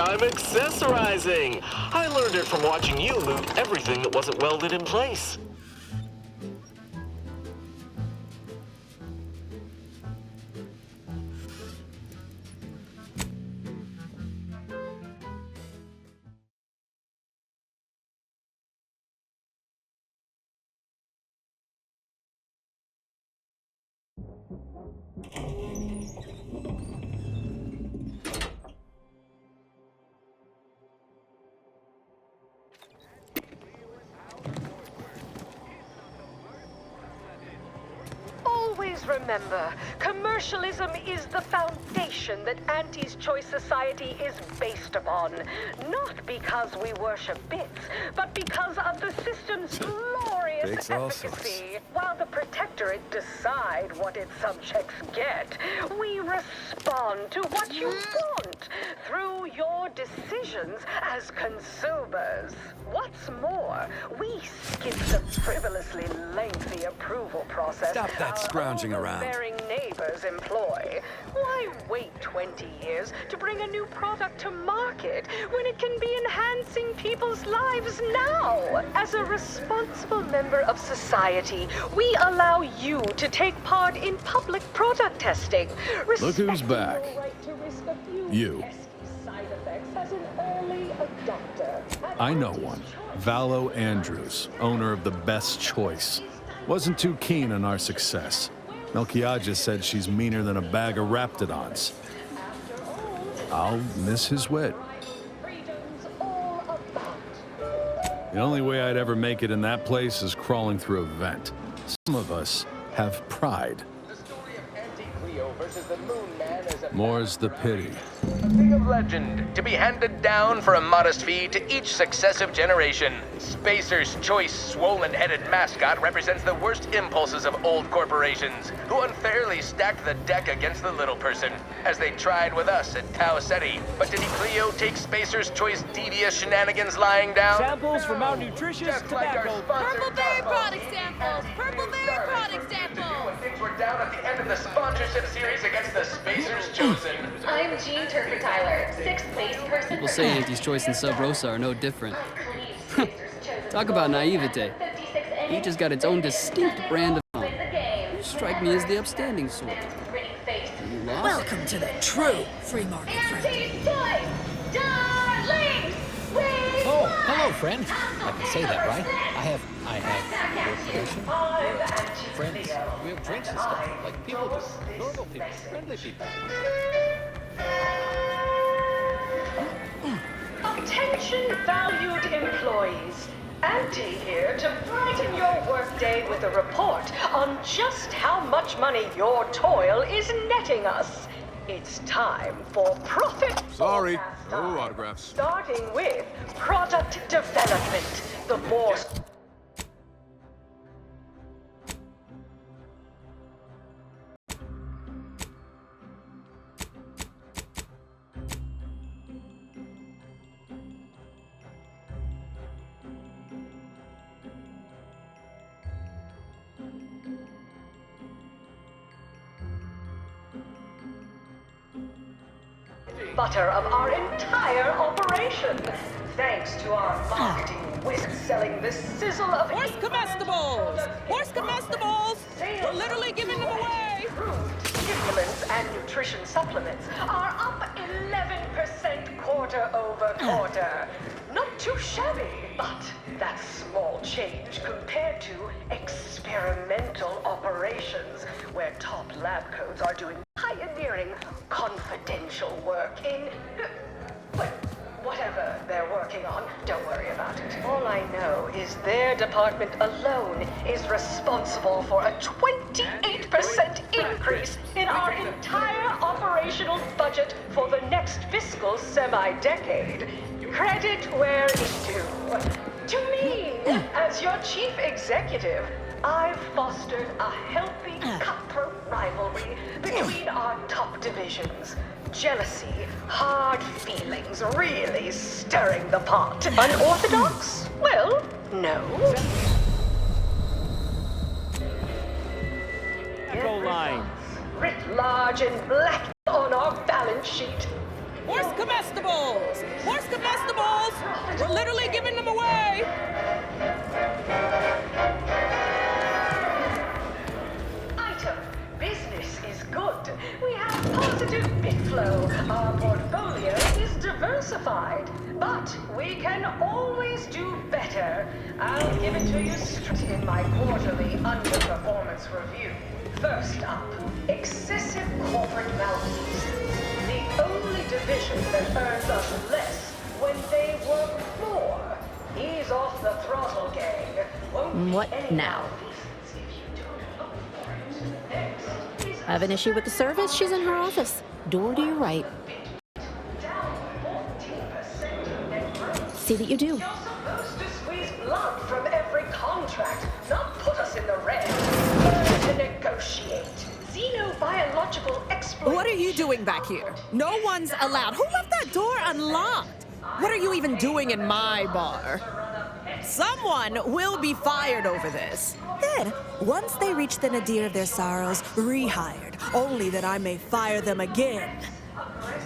I'm accessorizing. I learned it from watching you loot everything that wasn't welded in place. Always remember, commercialism is the foundation that Auntie's Choice Society is based upon. Not because we worship bits, but because of the system's glorious efficacy. While the Protectorate decide what its subjects get, we respond to what you want through your decisions as consumers. What's more, we skip the frivolously lengthy approval process. Stop that scrounging around. Overbearing neighbors employ. Why wait 20 years to bring a new product to market when it can be enhancing people's lives now? As a responsible member of society, we allow you to take part in public product testing. Look who's back. Respecting your right to risk a few You. pesky side effects as an early adopter. I know one. Valo Andrews, owner of the Best Choice. Wasn't too keen on our success. Melquiades said she's meaner than a bag of Raptidons. I'll miss his wit. Freedom's all about. The only way I'd ever make it in that place is crawling through a vent. Some of us have pride. The story of Anti-Cleo versus the Moon Man is a More's the pity. A thing of legend, to be handed down for a modest fee to each successive generation. Spacer's Choice swollen-headed mascot represents the worst impulses of old corporations, who unfairly stacked the deck against the little person, as they tried with us at Tau Ceti. But did Cleo take Spacer's Choice devious shenanigans lying down? Samples from our No. nutritious Just like our tobacco. sponsor, Purple Berry Cosmo. product samples! Purple Berry product samples! When things were down at the end of the sponsorship series against the Spacers Chosen. I'm Jean Turker Tyler, sixth base person. People say Auntie's Choice and Sub Rosa are no different. Talk about naivete. Each has got its own distinct brand of fun. You strike me as the upstanding sort. You lost? Welcome to the true free market friend. Darlings, we Oh, hello, friend. I can say that, right? I have reputation. Friends. We have drinks and stuff, like people do. Normal people, friendly people. Attention valued employees. Auntie here to brighten your workday with a report on just how much money your toil is netting us. It's time for profit. Sorry, forecast no time. autographs. Starting with product development. The more butter of our entire operation. Thanks to our marketing whiz selling the sizzle of Horse comestibles! Horse comestibles! We're literally giving them away! Stimulants and nutrition supplements are up 11% quarter over quarter. Not too shabby, but that's small change compared to experimental operations, where top lab coats are doing pioneering confidential work in... Well, whatever they're working on, don't worry about it. All I know is their department alone is responsible for a 28% increase in our entire operational budget for the next fiscal semi-decade. Credit where it's due. To me, as your chief executive, I've fostered a healthy cutthroat rivalry between our top divisions. Jealousy, hard feelings, really stirring the pot. Unorthodox? Well, no. Echo line. Writ large in black on our balance sheet. Horse comestibles! Horse comestibles! We're literally giving them away! Item. Business is good. We have positive bit flow. Our portfolio is diversified. But we can always do better. I'll give it to you straight in my quarterly underperformance review. First up, excessive corporate malfeasance. The only division that earns us less when they work more. Ease off the throttle, gang. Won't be What any now? malfeasance if you don't look for it. Next is I have an issue with the service. She's in her office. Door to your right. down 14% in net growth. See that you do. You're supposed to squeeze blood from every contract, not put us in the red. Learn to negotiate. Xenobiological exploitation. What are you doing back here? No one's allowed. Who left that door unlocked? What are you even doing in my bar? Someone will be fired over this. Then, once they reach the nadir of their sorrows, rehired, only that I may fire them again.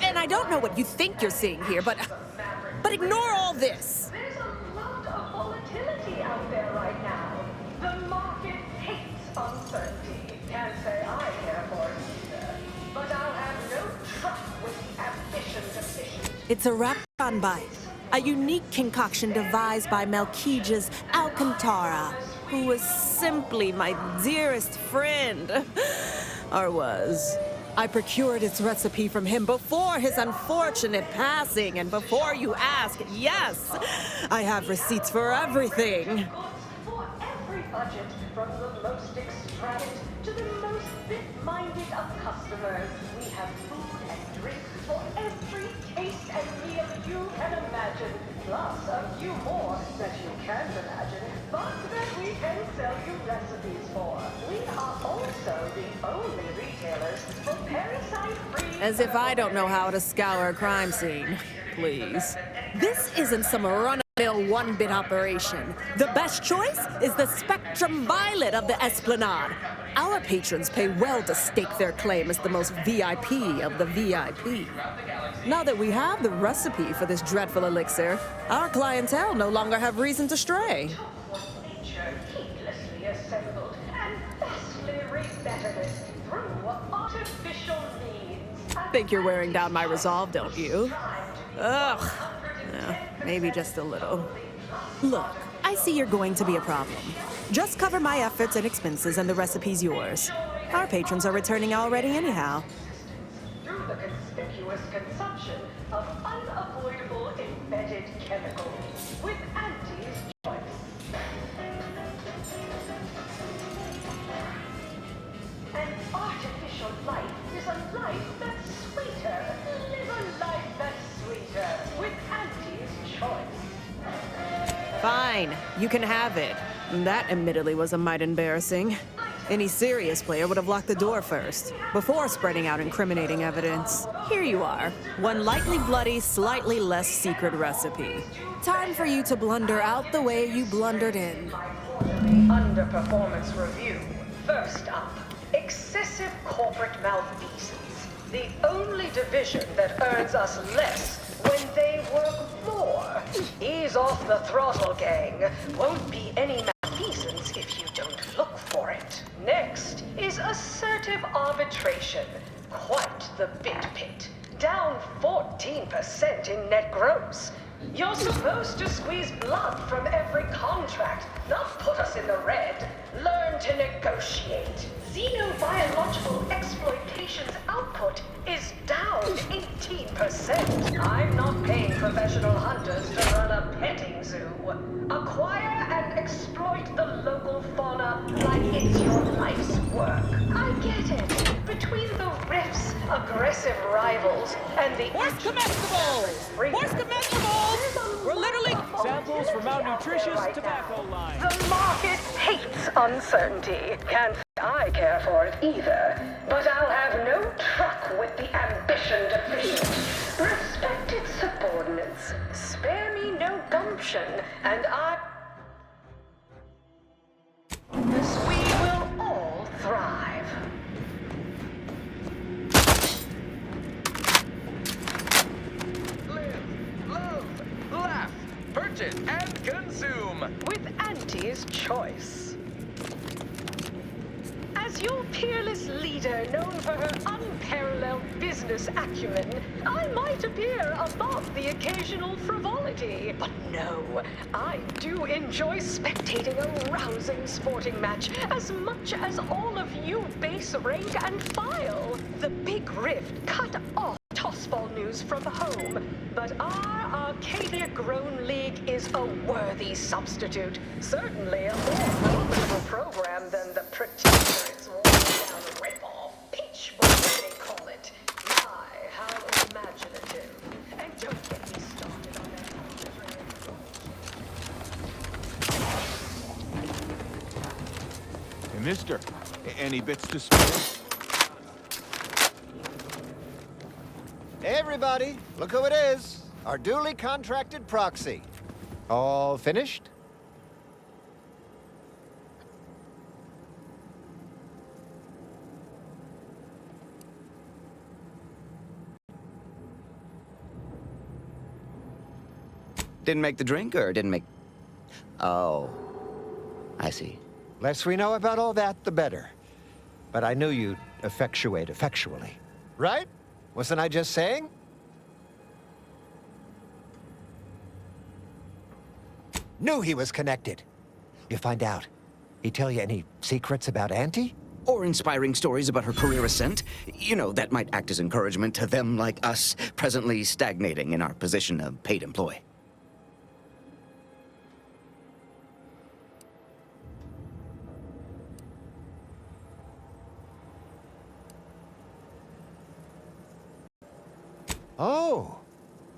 And I don't know what you think you're seeing here, but ignore all this. There's a lot of volatility out there right now. The market hates uncertainty. Can't say I care for it either. But I'll have no truck with the ambition deficient. It's a Rapon bite, a unique concoction devised by Melquiades Alcantara, who was simply my dearest friend. Or was. I procured its recipe from him before his unfortunate passing, and before you ask, yes, I have receipts for everything. For every budget, from the most extravagant to the most bit-minded of customers, we have food and drink for every taste and meal you can imagine, plus a few more that you can't imagine, but that we can sell you recipes for. We are also the only retailers for parasite-free. As if I don't know how to scour a crime scene. Please. This isn't some run-of-the-mill one-bit operation. The best choice is the Spectrum Violet of the Esplanade. Our patrons pay well to stake their claim as the most VIP of the VIP. Now that we have the recipe for this dreadful elixir, our clientele no longer have reason to stray. Nature heedlessly assembled and vastly rebettered through artificial means. Think you're wearing down my resolve, don't you? Ugh. Yeah, maybe just a little. Look, I see you're going to be a problem. Just cover my efforts and expenses and the recipe's yours. Our patrons are returning already anyhow. Through the conspicuous consumption of unavoidable embedded chemicals with Auntie's choice. An artificial life is a life that's sweeter. Live a life that's sweeter with Auntie's choice. Fine, you can have it. That admittedly was a mite embarrassing. Any serious player would have locked the door first, before spreading out incriminating evidence. Here you are, one lightly bloody, slightly less secret recipe. Time for you to blunder out the way you blundered in. Underperformance review. First up, excessive corporate malfeasance. The only division that earns us less when they work more. Ease off the throttle, gang. Won't be any malfeasance if you don't look for it. Next is assertive arbitration. Quite the bit pit. Down 14% in net gross. You're supposed to squeeze blood from every contract, not put us in the red. Learn to negotiate. Xenobiological exploitation's output is down 18%. I'm not paying professional hunters to run a petting zoo. Acquire and exploit the local fauna like it's your life's work. I get it. Between the rifts, aggressive rivals, and the Horse comestibles! Horse comestibles! We're literally... Samples from our nutritious tobacco line. The market hates uncertainty. Can't say I care for it either. But I'll have no truck with the ambition deficient. Respect its subordinates. Spare me no gumption, and we will all thrive. his choice. As your peerless leader, known for her unparalleled business acumen, I might appear above the occasional frivolity. But no, I do enjoy spectating a rousing sporting match as much as all of you base rank and file. The Big Rift cut off tossball news from home, but our Arcadia-grown league is a worthy substitute. Certainly a more profitable program than the Protectorate's down rip-off pitch, what they call it. My, how imaginative. And don't get me started on that. Hey, mister, any bits to spare? Hey, everybody, look who it is. Our duly contracted proxy. All finished? Didn't make the drink, or didn't make... Oh, I see. Less we know about all that, the better. But I knew you'd effectuate effectually. Right? Wasn't I just saying? Knew he was connected. You find out. He tell you any secrets about Auntie? Or inspiring stories about her career ascent. You know, that might act as encouragement to them like us, presently stagnating in our position of paid employee. Oh,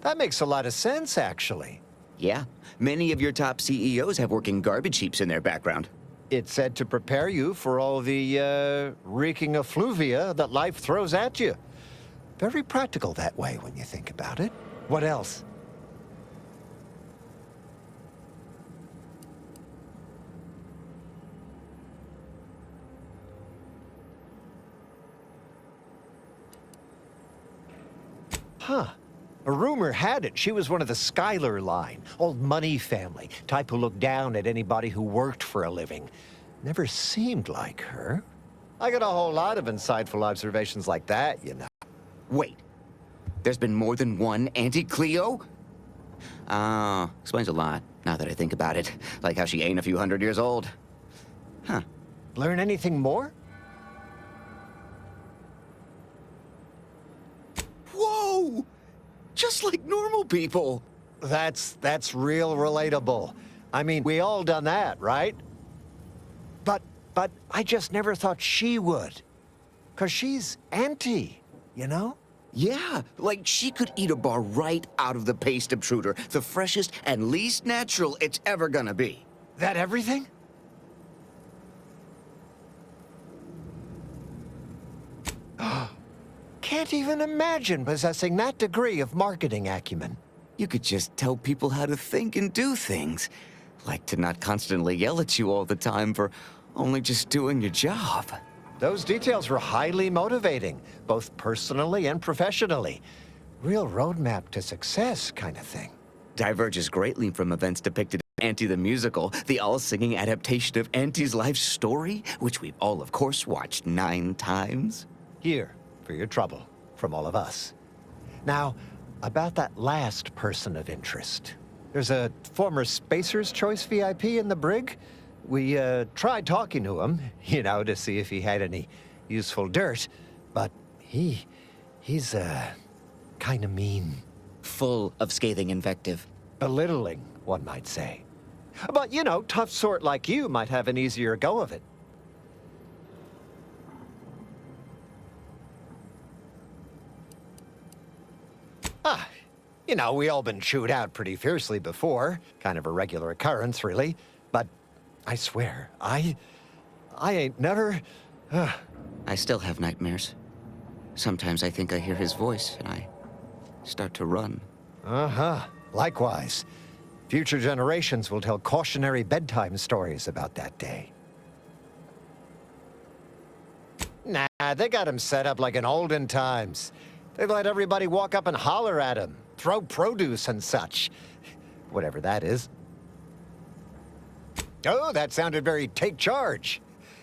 that makes a lot of sense, actually. Yeah, many of your top CEOs have working garbage heaps in their background. It's said to prepare you for all the, reeking effluvia that life throws at you. Very practical that way when you think about it. What else? Huh. A rumor had it she was one of the Schuyler line, old money family, type who looked down at anybody who worked for a living. Never seemed like her. I got a whole lot of insightful observations like that, you know. Wait, there's been more than one Auntie Cleo? Explains a lot, now that I think about it. Like how she ain't a few hundred years old. Huh. Learn anything more? Whoa! Just like normal people. That's real relatable. I mean, we all done that, right? But I just never thought she would. 'Cause she's Auntie, you know? Yeah, like she could eat a bar right out of the paste obtruder, the freshest and least natural it's ever gonna be. That everything? Can't even imagine possessing that degree of marketing acumen. You could just tell people how to think and do things. Like to not constantly yell at you all the time for only just doing your job. Those details were highly motivating, both personally and professionally. Real roadmap to success kind of thing. Diverges greatly from events depicted in Auntie the Musical, the all-singing adaptation of Auntie's life story, which we've all, of course, watched 9 times. Here, for your trouble, from all of us. Now, about that last person of interest. There's a former Spacer's Choice VIP in the brig. We tried talking to him, you know, to see if he had any useful dirt, but he's kind of mean. Full of scathing invective. Belittling, one might say. But, you know, tough sort like you might have an easier go of it. You know, we all been chewed out pretty fiercely before. Kind of a regular occurrence, really. But I swear, I ain't never... I still have nightmares. Sometimes I think I hear his voice, and I start to run. Uh-huh. Likewise. Future generations will tell cautionary bedtime stories about that day. Nah, they got him set up like in olden times. They let everybody walk up and holler at him, throw produce and such. Whatever that is. Oh, that sounded very take charge.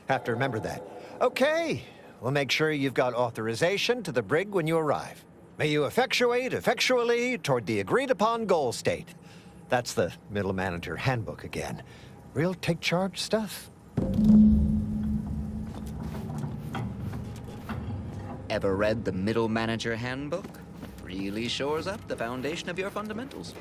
Have to remember that. Okay, we'll make sure you've got authorization to the brig when you arrive. May you effectuate effectually toward the agreed-upon goal state. That's the Middle Manager Handbook again. Real take charge stuff. Ever read the Middle Manager Handbook? Really shores up the foundation of your fundamentals.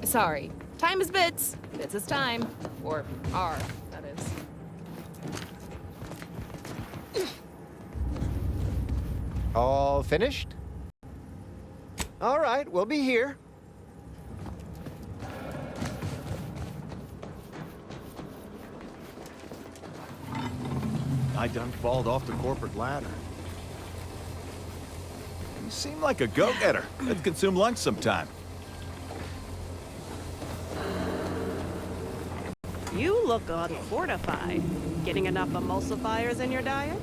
Sorry. Time is bits. Bits is time. Or are, that is. All finished? All right, we'll be here. I done falled off the corporate ladder. You seem like a go-getter. Let's consume lunch sometime. You look unfortified. Getting enough emulsifiers in your diet?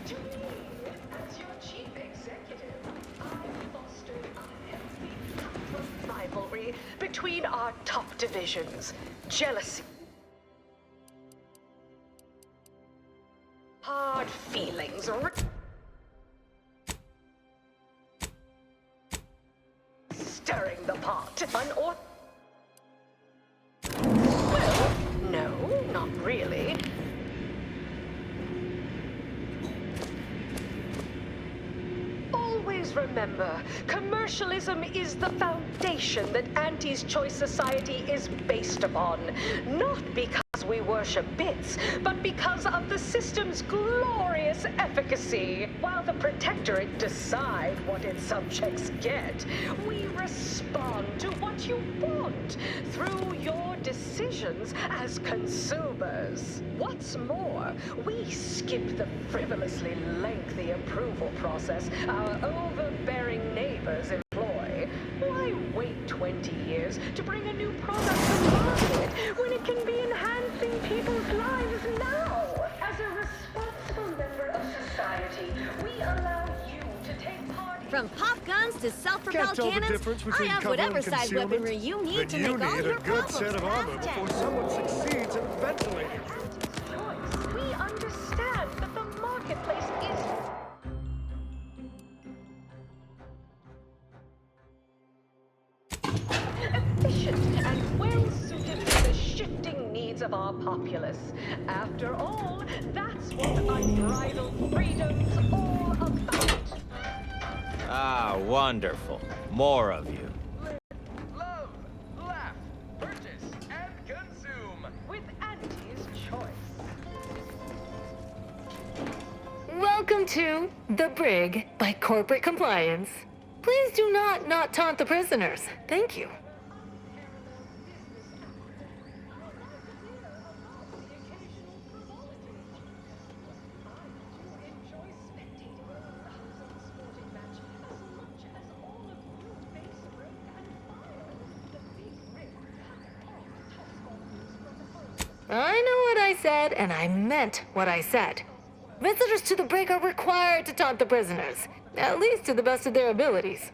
As your chief executive, I fostered a healthy rivalry between our top divisions. Jealousy. Hard feelings. Stirring the pot. Well, no, not really. Always remember, commercialism is the foundation that Auntie's Choice Society is based upon. Not because we worship bits, but because of the system's glorious efficacy. While the Protectorate decide what its subjects get, we respond to what you want through your decisions as consumers. What's more, we skip the frivolously lengthy approval process our overbearing neighbors employ. Why wait 20 years to bring a new product to market when it can be enhancing people's lives now? As a responsible member of society, we allow you to take part in... From pop guns to self-propelled Can't tell the cannons, difference I between have cover whatever and size concealment? weaponry you need to Then make all you need your a good problems set of armor past before tense. someone succeeds in ventilating. Choice. We understand that the marketplace is... efficient and well-suited to the shifting needs of our populace. After all, that's what unbridled freedom's all about. Ah, wonderful. More of you. Love, laugh, purchase, and consume. With Auntie's Choice. Welcome to The Brig by Corporate Compliance. Please do not taunt the prisoners. Thank you. I know what I said, and I meant what I said. Visitors to the brig are required to taunt the prisoners, at least to the best of their abilities.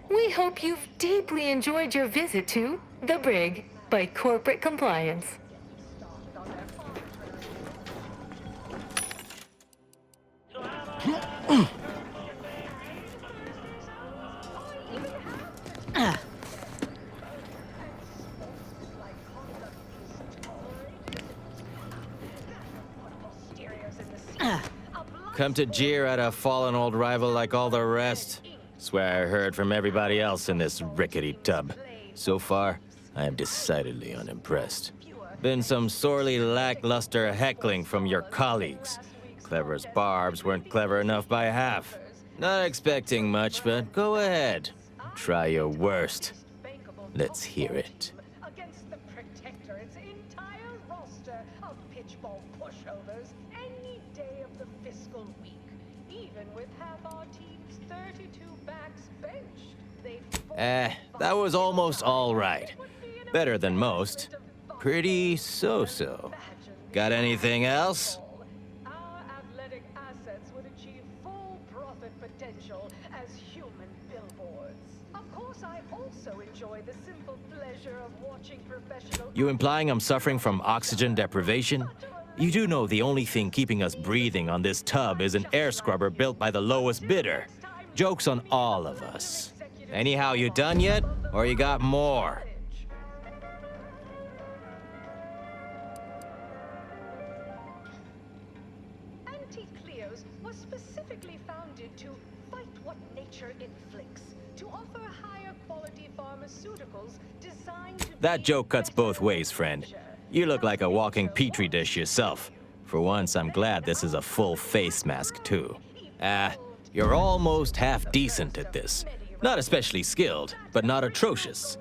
We hope you've deeply enjoyed your visit to The Brig by Corporate Compliance. come to jeer at a fallen old rival like all the rest? Swear I heard from everybody else in this rickety tub. So far, I am decidedly unimpressed. Been some sorely lackluster heckling from your colleagues. Clever as barbs weren't clever enough by half. Not expecting much, but go ahead. Try your worst. Let's hear it. Against the Protectorate's entire roster of pitchball pushovers any day of the fiscal week. Even with half our team's 32 backs benched, they That was almost all right. Better than most. Pretty so-so. Got anything else? Our athletic assets would achieve full profit potential as human billboards. Of course, I also enjoy the simple pleasure of watching professional... You implying I'm suffering from oxygen deprivation? You do know the only thing keeping us breathing on this tub is an air scrubber built by the lowest bidder. Joke's on all of us. Anyhow, you done yet? Or you got more? Anti-Cleos was specifically founded to fight what nature inflicts, to offer higher quality pharmaceuticals designed to... That joke cuts both ways, friend. You look like a walking petri dish yourself. For once, I'm glad this is a full face mask, too. You're almost half decent at this. Not especially skilled, but not atrocious.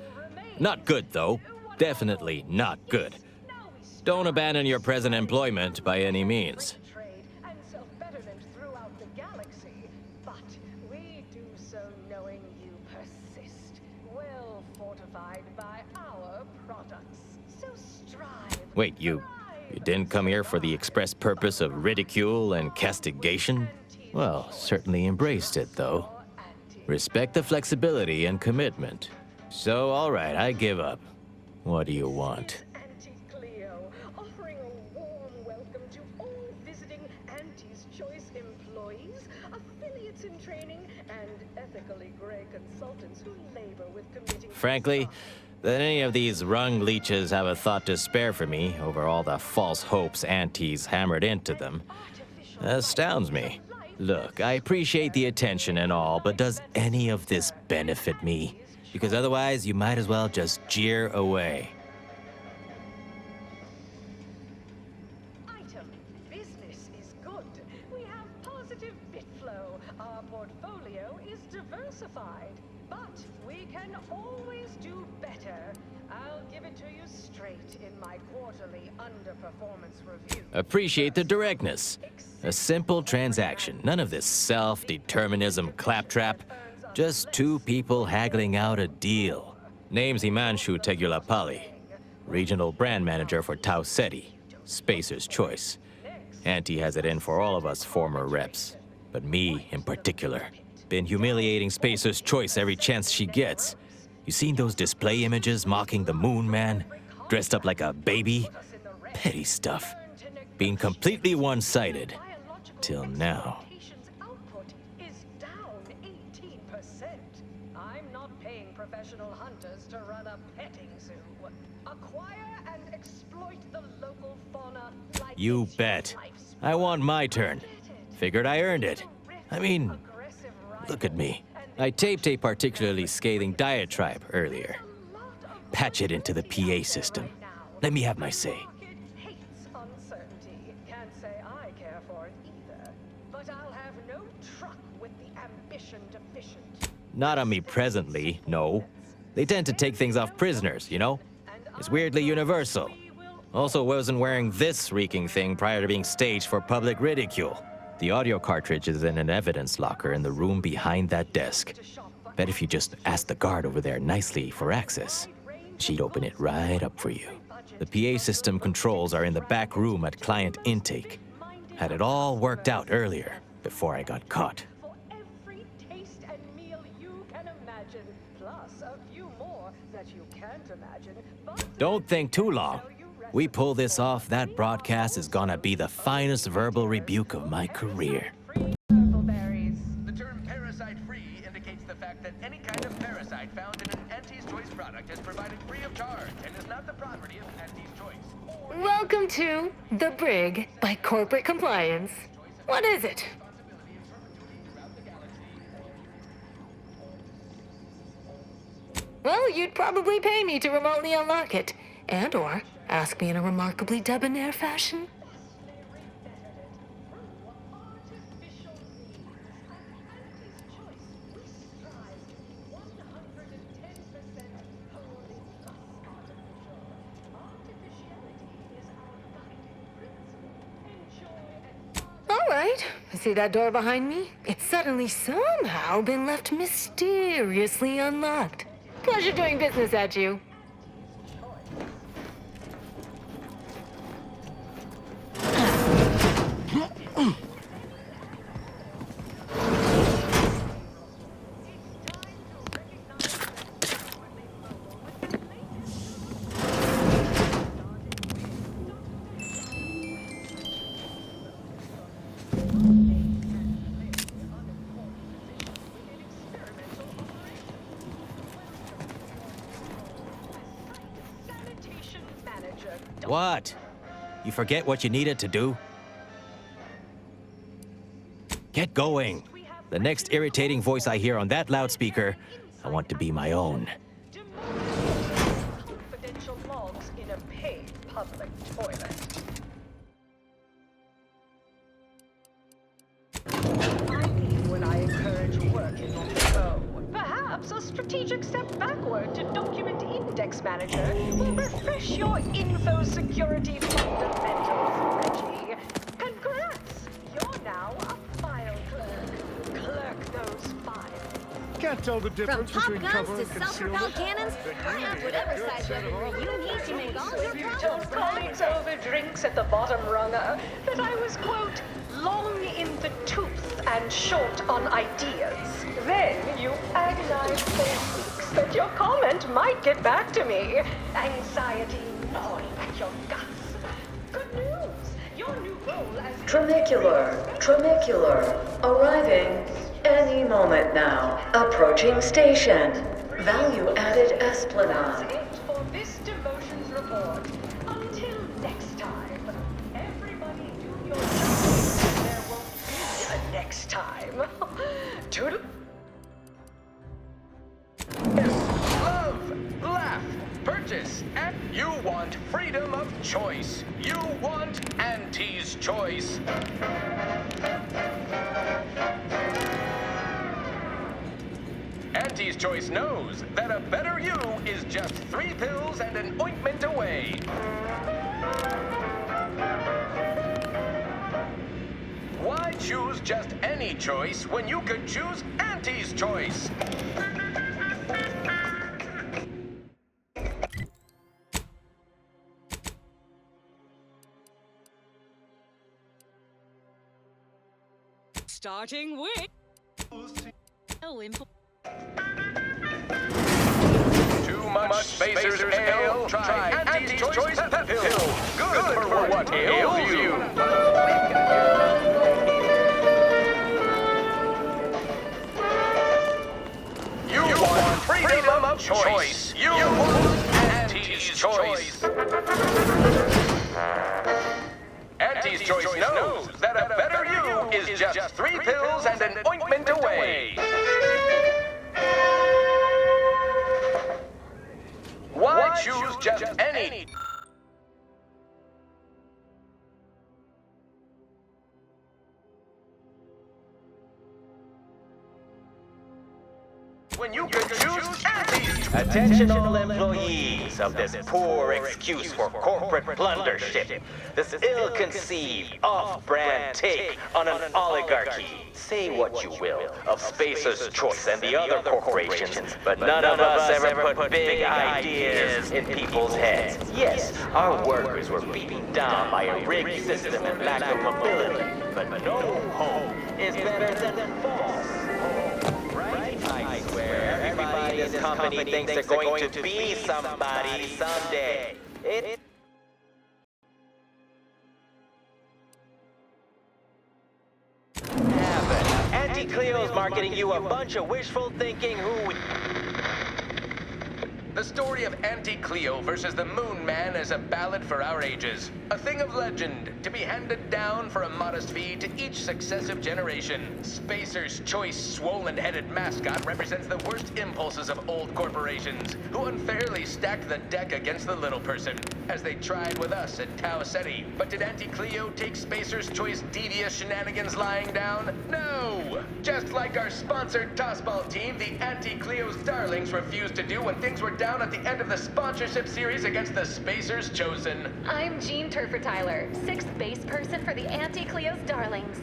Not good, though. Definitely not good. Don't abandon your present employment by any means. and self-betterment throughout the galaxy, but we do so knowing you persist, well fortified by our products. So strive. Wait, you didn't come here for the express purpose of ridicule and castigation? Well, certainly embraced it, though. Respect the flexibility and commitment. So, all right, I give up. What do you want? Anti-Cleo, offering a warm welcome to all visiting Auntie's Choice employees, affiliates in training, and ethically gray consultants who labor with committing... Frankly, that any of these rung leeches have a thought to spare for me over all the false hopes Auntie's hammered into them astounds me. Look, I appreciate the attention and all, but does any of this benefit me? Because otherwise, you might as well just jeer away. Item. Business is good. We have positive bit flow. Our portfolio is diversified. But we can always do better. I'll give it to you straight in my quarterly underperformance review. Appreciate the directness. A simple transaction. None of this self-determinism claptrap. Just two people haggling out a deal. Name's Himanshu Tegulapalli, regional brand manager for Tau Ceti, Spacer's Choice. Auntie has it in for all of us former reps, but me in particular. Been humiliating Spacer's Choice every chance she gets. You seen those display images mocking the Moon Man? Dressed up like a baby? Petty stuff. Being completely one-sided. Till now. Output is down 18%. I'm not paying professional hunters to run a petting zoo. Acquire and exploit the local fauna like You bet. I want my turn. Figured I earned it. I mean, look at me. I taped a particularly scathing diatribe earlier. Patch it into the PA system. Let me have my say. hates uncertainty. Can't say I care for it either. But I'll have no truck with the ambition deficient. Not on me presently, no. They tend to take things off prisoners, you know? It's weirdly universal. Also wasn't wearing this reeking thing prior to being staged for public ridicule. The audio cartridge is in an evidence locker in the room behind that desk. Bet if you just ask the guard over there nicely for access, she'd open it right up for you. The PA system controls are in the back room at client intake. Had it all worked out earlier, before I got caught. For every taste and meal you can imagine, plus a few more that you can't imagine. But Don't think too long. We pull this off, that broadcast is gonna be the finest verbal rebuke of my career. The term parasite-free indicates the fact that any kind of parasite found in an Auntie's Choice product is provided free of charge and is not the property of Auntie's Choice. Welcome to The Brig by Corporate Compliance. What is it? well, you'd probably pay me to remotely unlock it. And/or ask me in a remarkably debonair fashion. All right. See that door behind me? It's suddenly somehow been left mysteriously unlocked. Pleasure doing business at you. What? You forget what you needed to do? Get going. The next irritating voice I hear on that loudspeaker, I want to be my own. Confidential logs in a paid public toilet. I mean when I encourage working on the go. Perhaps a strategic step backward to Document Index Manager will refresh your info security fundamentals, Reggie. Congrats! You're now a file clerk. Clerk those files. Can't tell the difference From between pop guns cover to and self-propelled concealment. cannons, I have whatever size weaponry you need to make all your You told problems colleagues over drinks at the bottom runner that I was, quote, long in the tooth and short on ideas. Then you agonized for weeks that your comment might get back to me. Anxiety gnawing at your guts. Good news, your new role as Tramicular, arriving any moment now. Approaching station. Value added Esplanade. it for this demotions report. Until next time, everybody do your job. There won't be a next time. Toodle. Love, laugh, purchase, and you want freedom of choice. You want Auntie's choice. Auntie's Choice knows that a better you is just 3 pills and an ointment away. Why choose just any choice when you could choose Auntie's Choice? Starting with... Too much Spacers Ale? Try Auntie's Choice Pep Pill. Good for what ails you. You want freedom of choice. You want Auntie's Choice. Auntie's Choice knows that a better you is just 3 pills and an ointment away. Why choose just any? When you could choose Auntie's. Attention all employees of this poor excuse for corporate plundership, this ill-conceived, off-brand take on an oligarchy. Say what you will of Spacer's Choice and the other corporations, but none of us ever put big ideas in people's heads. Yes, our workers were beaten down by a rigged system and lack of mobility, but no hope is better than false hope, right? I swear, everybody in this company thinks they're going to be somebody someday. It happen. Auntie Cleo's marketing you a bunch of wishful thinking who The story of Auntie Cleo versus the Moon Man is a ballad for our ages. A thing of legend, to be handed down for a modest fee to each successive generation. Spacer's choice swollen-headed mascot represents the worst impulses of old corporations, who unfairly stacked the deck against the little person, as they tried with us at Tau Ceti. But did Auntie Cleo take Spacer's choice devious shenanigans lying down? No! Just like our sponsored tossball team, the Auntie Cleo's Darlings refused to do when things were down at the end of the sponsorship series against the Spacers Chosen. I'm Jean Turfer-Tyler, 6th base person for the Auntie Cleo's Darlings.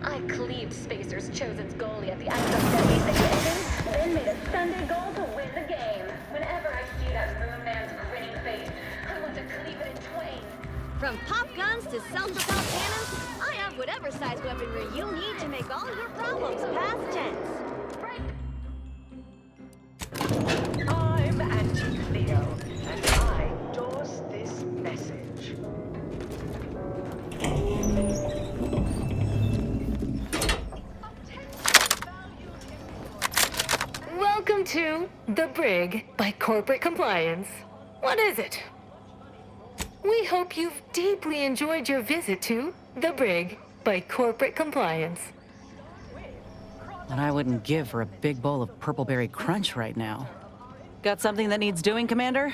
I cleaved Spacers Chosen's goalie at the end of the 76th inning, then made a Sunday goal to win the game. Whenever I see that Moon Man's grinning face, I want to cleave it in twain. From pop guns to self-propelled cannons, I have whatever size weaponry you need to make all your problems past tense. I'm Auntie Cleo, and I endorse this message. Welcome to The Brig by Corporate Compliance. What is it? We hope you've deeply enjoyed your visit to The Brig by Corporate Compliance. What I wouldn't give for a big bowl of purpleberry crunch right now. Got something that needs doing, Commander?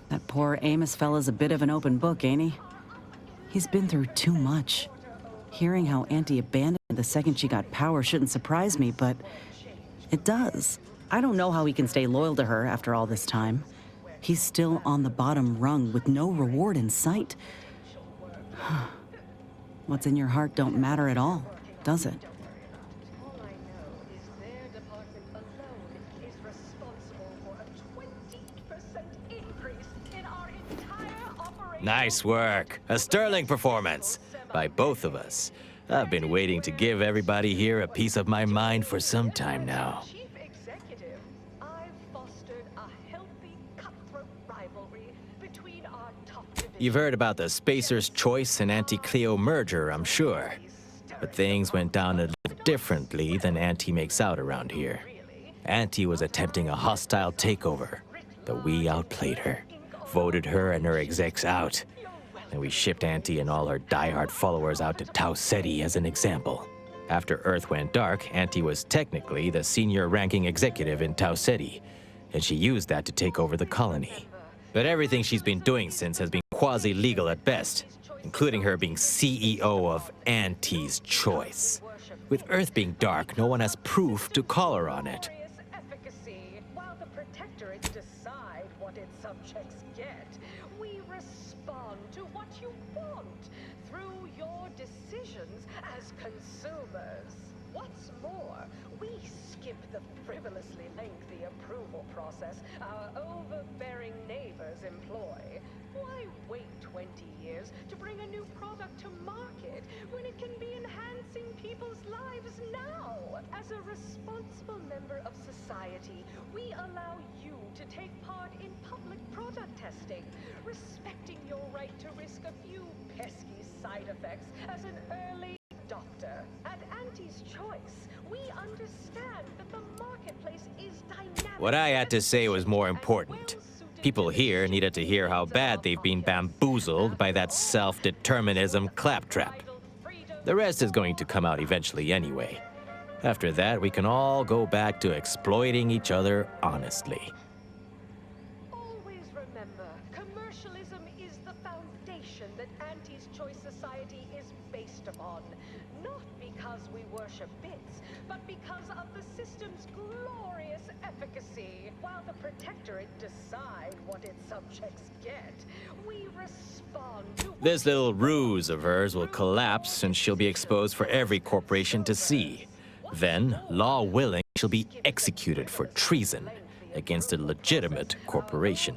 That poor Amos fella's a bit of an open book, ain't he? He's been through too much. Hearing how Auntie abandoned the second she got power shouldn't surprise me, but it does. I don't know how he can stay loyal to her after all this time. He's still on the bottom rung with no reward in sight. What's in your heart don't matter at all, does it? Nice work. A sterling performance by both of us. I've been waiting to give everybody here a piece of my mind for some time now. You've heard about the Spacer's Choice and Auntie Cleo merger, I'm sure. But things went down a little differently than Auntie makes out around here. Auntie was attempting a hostile takeover, but we outplayed her, voted her and her execs out. And we shipped Auntie and all her diehard followers out to Tau Ceti as an example. After Earth went dark, Auntie was technically the senior ranking executive in Tau Ceti, and she used that to take over the colony. But everything she's been doing since has been quasi-legal at best, including her being CEO of Auntie's Choice. With Earth being dark, no one has proof to call her on it. While the Protectorate decide what its subjects get, we respond to what you want through your decisions as consumers. What's more, we skip the frivolously lengthy approval process our overbearing neighbors employ. Why wait 20 years to bring a new product to market when it can be enhancing people's lives now? As a responsible member of society, we allow you to take part in public product testing, respecting your right to risk a few pesky side effects as an early adopter. At Auntie's Choice, we understand that the marketplace is dynamic. What I had to say was more important. People here needed to hear how bad they've been bamboozled by that self-determinism claptrap. The rest is going to come out eventually anyway. After that, we can all go back to exploiting each other honestly. Always remember, commercialism is the foundation that Auntie's Choice Society is based upon. Not because we worship bits, but because of the system's glorious efficacy. While the Protectorate decide what its subjects get, we respond to This little ruse of hers will collapse and she'll be exposed for every corporation to see. Then, law willing, she'll be executed for treason against a legitimate corporation.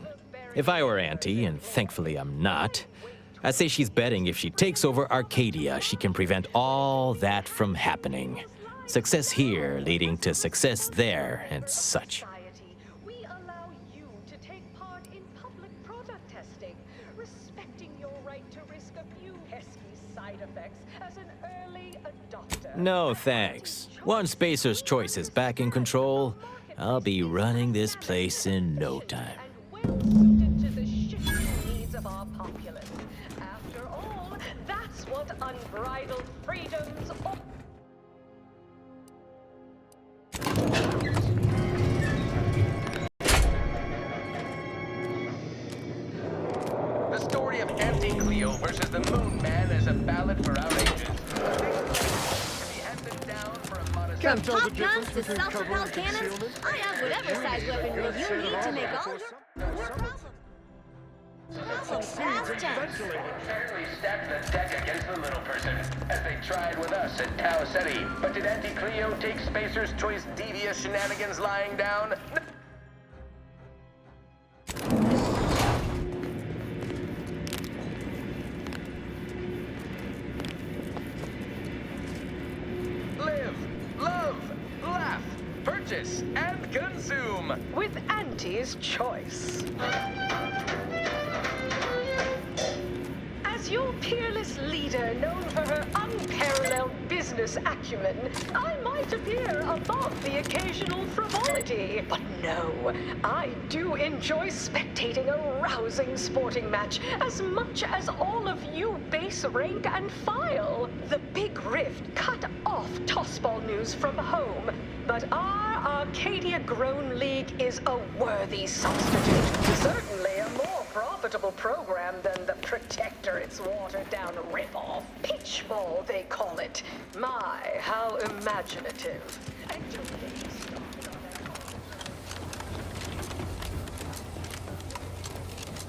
If I were Auntie, and thankfully I'm not, I'd say she's betting if she takes over Arcadia, she can prevent all that from happening. Success here leading to success there and such. we allow you to take part in public product testing, respecting your right to risk a few pesky side effects as an early adopter. No thanks. Once Spacer's Choice is back in control, I'll be running this place in no time. Suited to the shifting needs of our populace. After all, that's what unbridled freedoms are. The story of Auntie Cleo versus the Moon Man is a ballad for our ages. From pop guns to self-propelled cannons, I have whatever size weaponry you need to make all your problems past tense. Certainly stacked the deck against the little person, as they tried with us at Tau Ceti. But did Auntie Cleo take Spacer's Choice devious shenanigans lying down? Live, love, laugh, purchase, and consume With Auntie's Choice. As your peerless leader, known for her unparalleled business acumen, I might appear above the occasional frivolity. But no, I do enjoy spectating a rousing sporting match as much as all of you base rank and file. The Big Rift cut off tossball news from home, but our Arcadia Grown League is a worthy substitute. Certainly a more profitable program than the Protectorate's watered-down ripoff. Pitchball, they call it. My, how imaginative.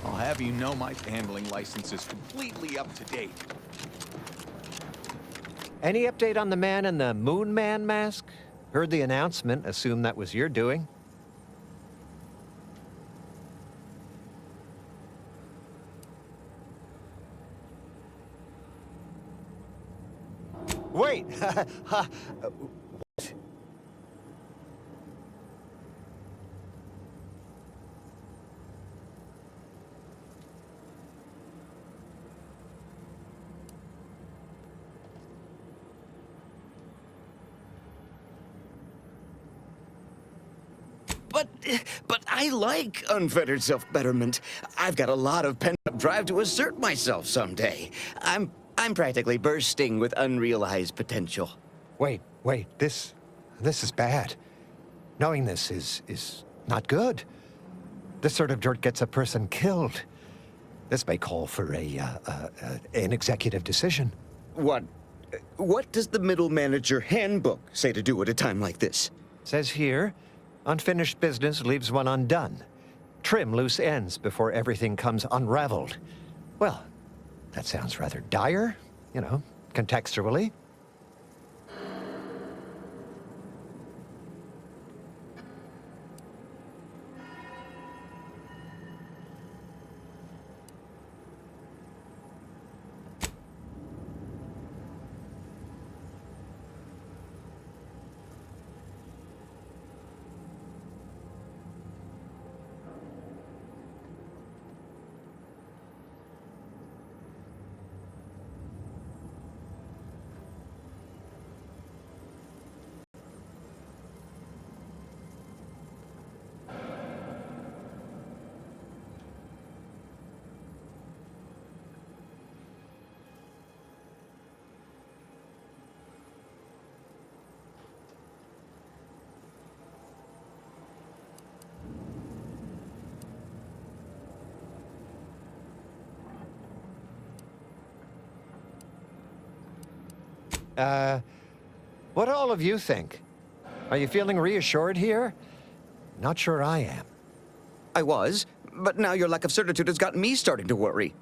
I'll have you know my handling license is completely up to date. Any update on the man in the Moon Man mask? Heard the announcement, assumed that was your doing. Wait! What? But I like unfettered self-betterment. I've got a lot of pent-up drive to assert myself someday. I'm practically bursting with unrealized potential. Wait, this is bad. Knowing this is not good. This sort of dirt gets a person killed. This may call for an executive decision. What does the middle manager handbook say to do at a time like this? Says here, unfinished business leaves one undone. Trim loose ends before everything comes unraveled. Well, that sounds rather dire, you know, contextually. What do all of you think? Are you feeling reassured here? Not sure I am. I was, but now your lack of certitude has got me starting to worry.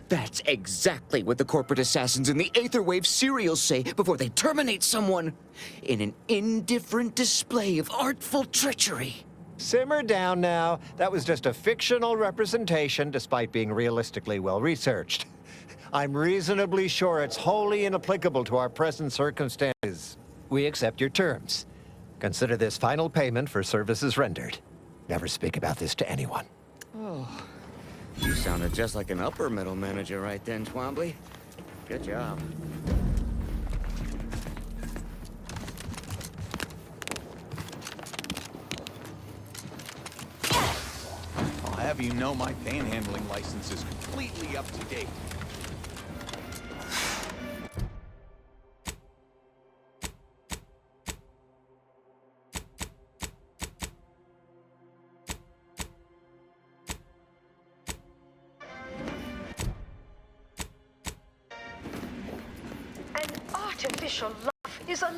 That's exactly what the corporate assassins in the Aetherwave serials say before they terminate someone, in an indifferent display of artful treachery. Simmer down now. That was just a fictional representation, despite being realistically well-researched. I'm reasonably sure it's wholly inapplicable to our present circumstances. We accept your terms. Consider this final payment for services rendered. Never speak about this to anyone. Oh, you sounded just like an upper middle manager right then, Twombly. Good job. I'll have you know my panhandling license is completely up to date. An artificial life is a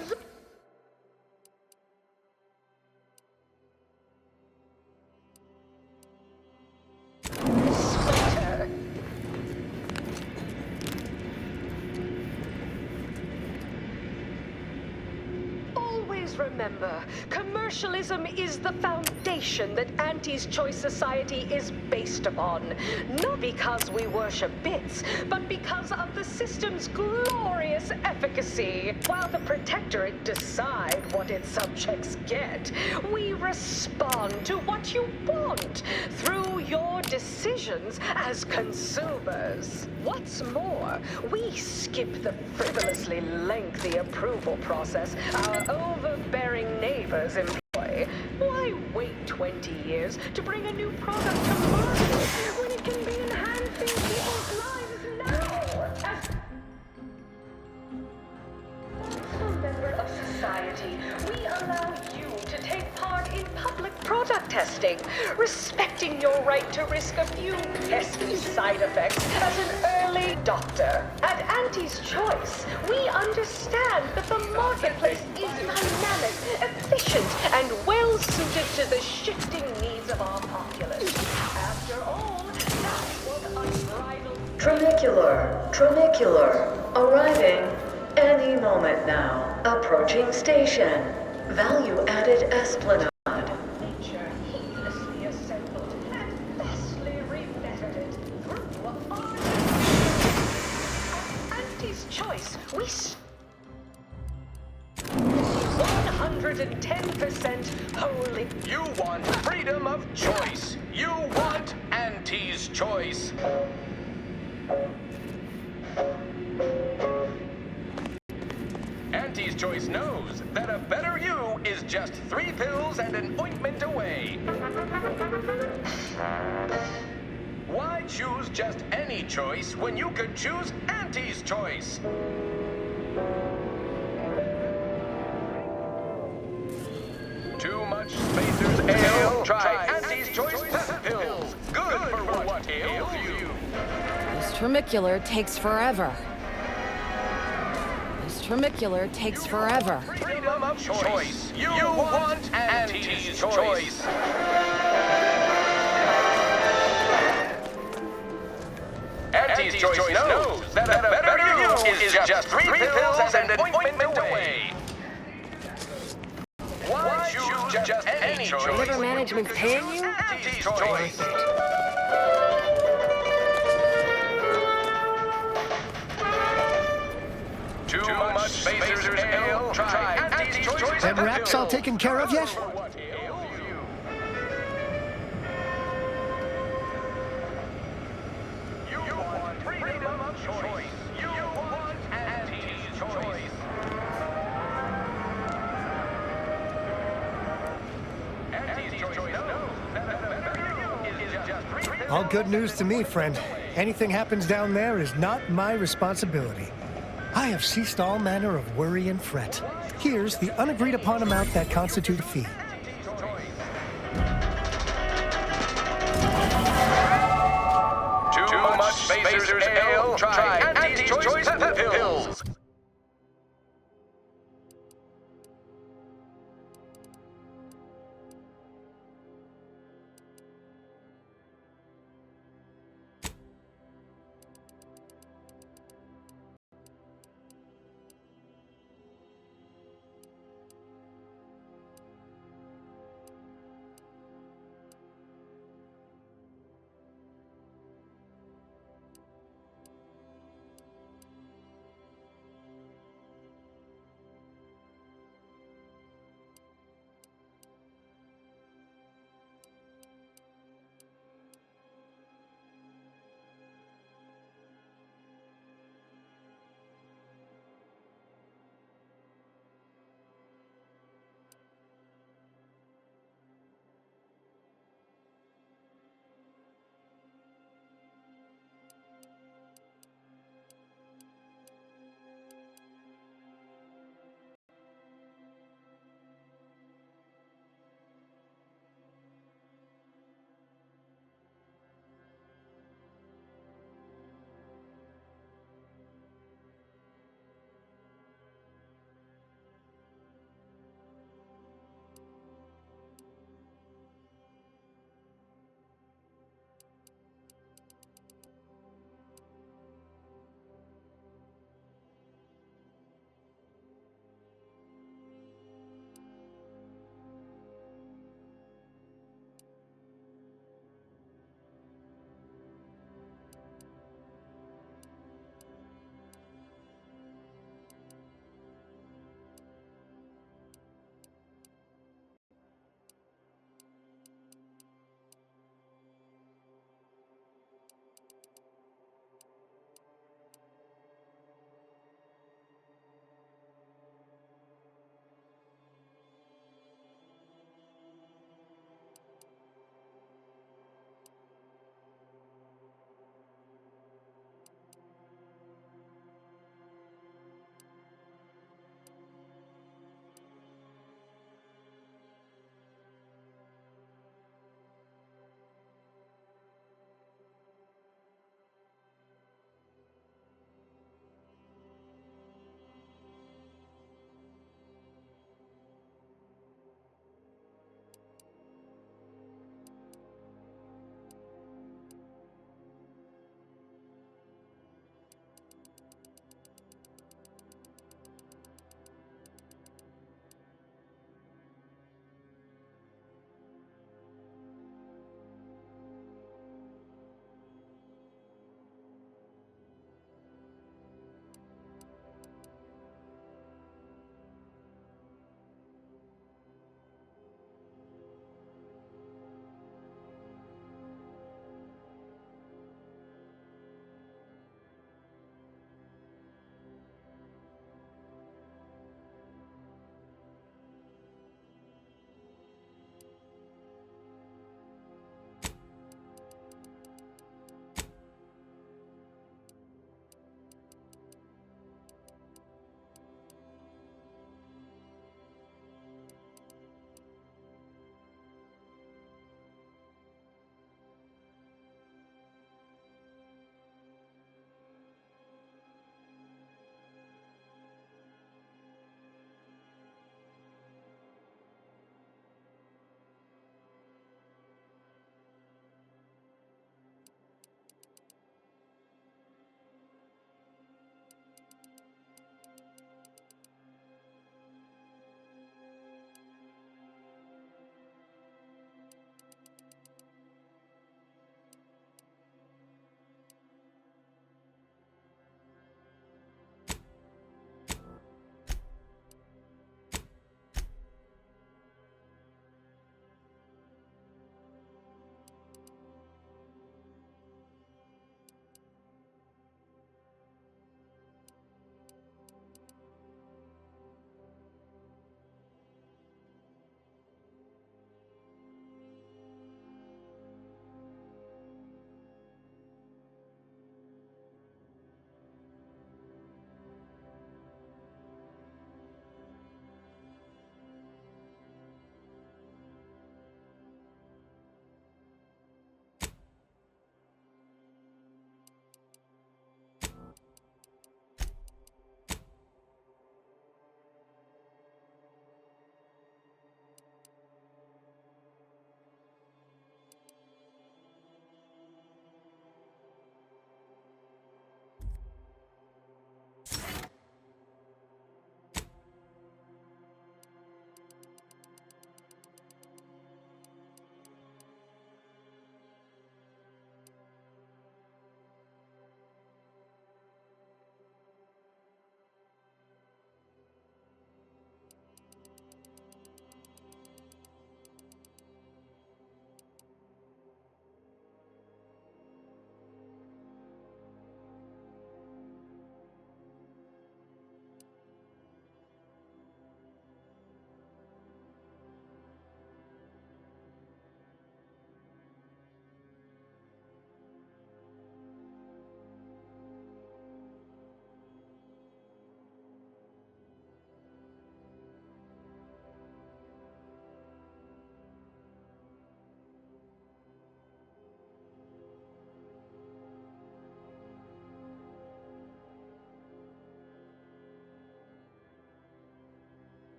Splinter. Always remember, commercialism is the foundation that Auntie's Choice Society is based upon. Not because we worship bits, but because of the system's glorious efficacy. While the Protectorate decide what its subjects get, we respond to what you want through your decisions as consumers. What's more, we skip the frivolously lengthy approval process our overbearing neighbors employ. Why wait 20 years to bring a new product to market when it can be enhancing people's lives now? As a member of society, we allow you to take part in public product testing, respecting your right to risk a few pesky side effects as an early adopter. At Auntie's Choice, we understand that the marketplace is dynamic, efficient, and well-suited to the shifting needs of our populace. After all, that's what unbridled... Tronicular, arriving any moment now. Approaching station. Value-added Esplanade. Nature heedlessly assembled and vastly remethod through our... At Auntie's Choice, we 110% wholly. You want freedom of choice. You want Auntie's Choice. Auntie's Choice knows that a better you is just 3 pills and an ointment away. Why choose just any choice when you could choose Auntie's Choice? Too much Spacer's Ale? Try Auntie's Choice Pep Pills. Good for what ails you. This Tronicular takes forever. This Tronicular takes forever. Freedom of choice. You want Auntie's Choice. Auntie's Choice knows that a better you is just 3 pills and an ointment away. Why choose just any choice? Liver management's paying you? Auntie's Choice. Too much Spacer's Ale? Try Auntie's Choice. Them wraps all taken care of yet? You want freedom of choice. You want Auntie's Choice. Auntie's Choice knows that a better you is just 3 pills. All good news to me, friend. Anything happens down there is not my responsibility. I have ceased all manner of worry and fret. Here's the unagreed upon amount that constitute a fee. Too much Spacer's Ale? Try Auntie's Choice Pep Pills.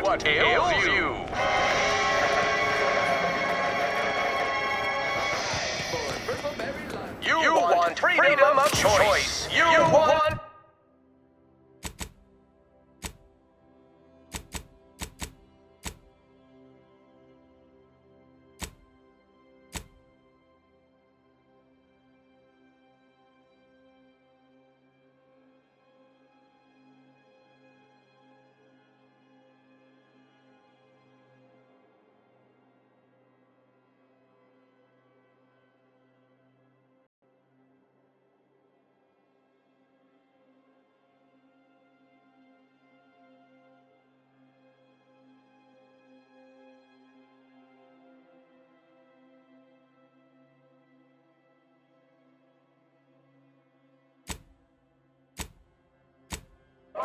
what ails you. You want freedom of choice. You want...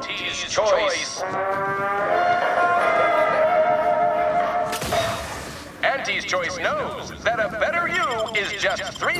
T's choice. Auntie's choice knows that a better you is just 3